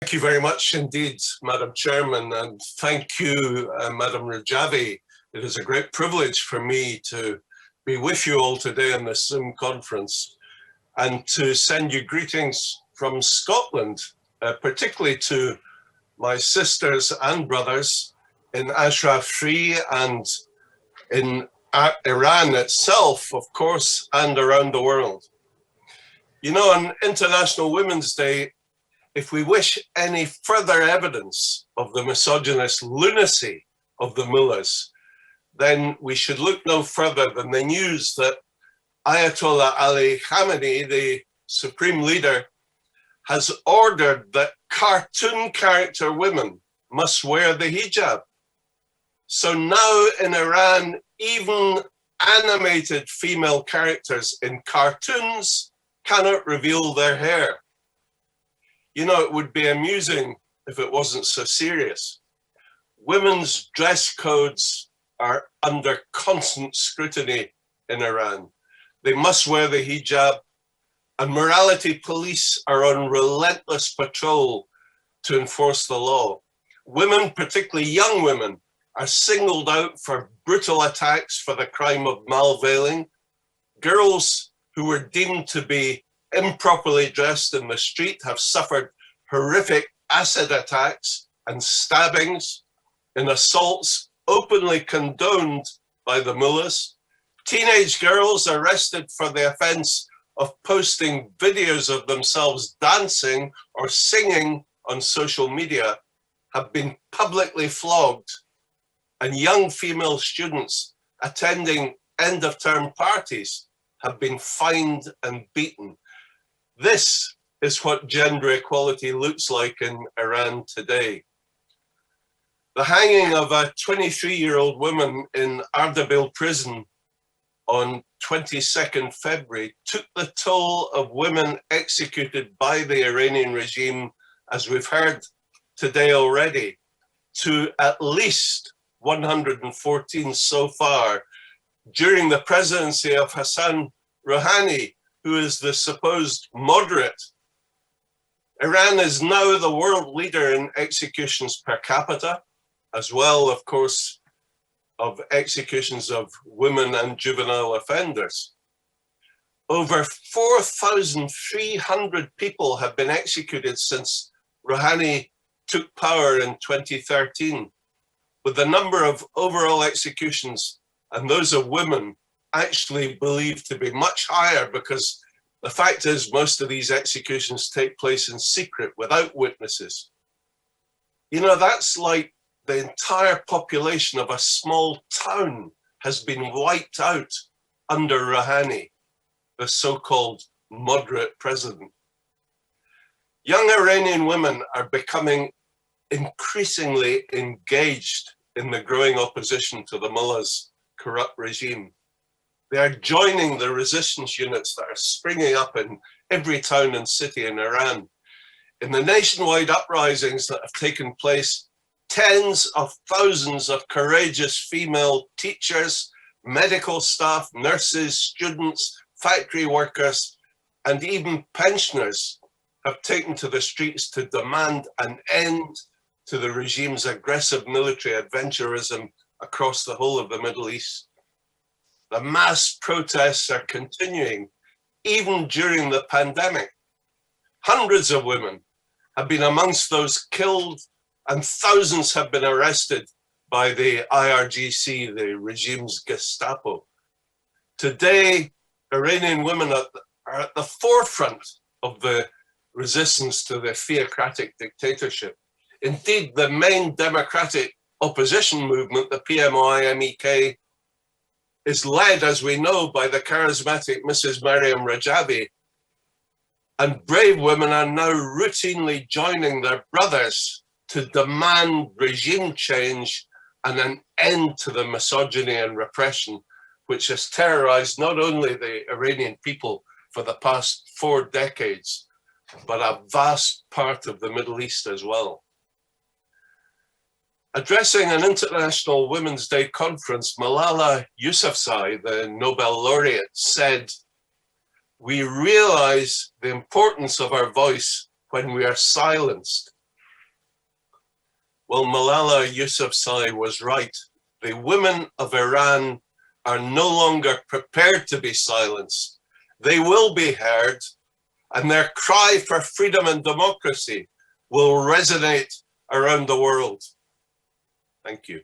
Thank you very much indeed, Madam Chairman, and thank you, Madam Rajavi. It is a great privilege for me to be with you all today on this Zoom conference and to send you greetings from Scotland, particularly to my sisters and brothers in Ashraf Free and in Iran itself, of course, and around the world. You know, on International Women's Day, if we wish any further evidence of the misogynist lunacy of the mullahs, then we should look no further than the news that Ayatollah Ali Khamenei, the supreme leader, has ordered that cartoon character women must wear the hijab. So now in Iran, even animated female characters in cartoons cannot reveal their hair. You know, it would be amusing if it wasn't so serious. Women's dress codes are under constant scrutiny in Iran. They must wear the hijab, and morality police are on relentless patrol to enforce the law. Women, particularly young women, are singled out for brutal attacks for the crime of malveiling. Girls who were deemed to be improperly dressed in the street have suffered horrific acid attacks and stabbings in assaults openly condoned by the mullahs. Teenage girls arrested for the offense of posting videos of themselves dancing or singing on social media have been publicly flogged, and young female students attending end-of-term parties have been fined and beaten. This is what gender equality looks like in Iran today. The hanging of a 23-year-old woman in Ardabil prison on 22nd February took the toll of women executed by the Iranian regime, as we've heard today already, to at least 114 so far during the presidency of Hassan Rouhani, who is the supposed moderate. Iran is now the world leader in executions per capita, as well, of course, of executions of women and juvenile offenders. Over 4,300 people have been executed since Rouhani took power in 2013, with the number of overall executions and those of women actually believed to be much higher, because the fact is most of these executions take place in secret without witnesses. You know, that's like the entire population of a small town has been wiped out under Rouhani, the so-called moderate president. Young Iranian women are becoming increasingly engaged in the growing opposition to the mullahs' corrupt regime. They are joining the resistance units that are springing up in every town and city in Iran. In the nationwide uprisings that have taken place, tens of thousands of courageous female teachers, medical staff, nurses, students, factory workers, and even pensioners have taken to the streets to demand an end to the regime's aggressive military adventurism across the whole of the Middle East. The mass protests are continuing even during the pandemic. Hundreds of women have been amongst those killed, and thousands have been arrested by the IRGC, the regime's Gestapo. Today, Iranian women are at the forefront of the resistance to the theocratic dictatorship. Indeed, the main democratic opposition movement, the PMOI-MEK, is led, as we know, by the charismatic Mrs. Maryam Rajavi. And brave women are now routinely joining their brothers to demand regime change and an end to the misogyny and repression, which has terrorized not only the Iranian people for the past 4 decades, but a vast part of the Middle East as well. Addressing an International Women's Day conference, Malala Yousafzai, the Nobel laureate, said, "We realize the importance of our voice when we are silenced, Well, Malala Yousafzai was right. The women of Iran are no longer prepared to be silenced. They will be heard, and their cry for freedom and democracy will resonate around the world. Thank you.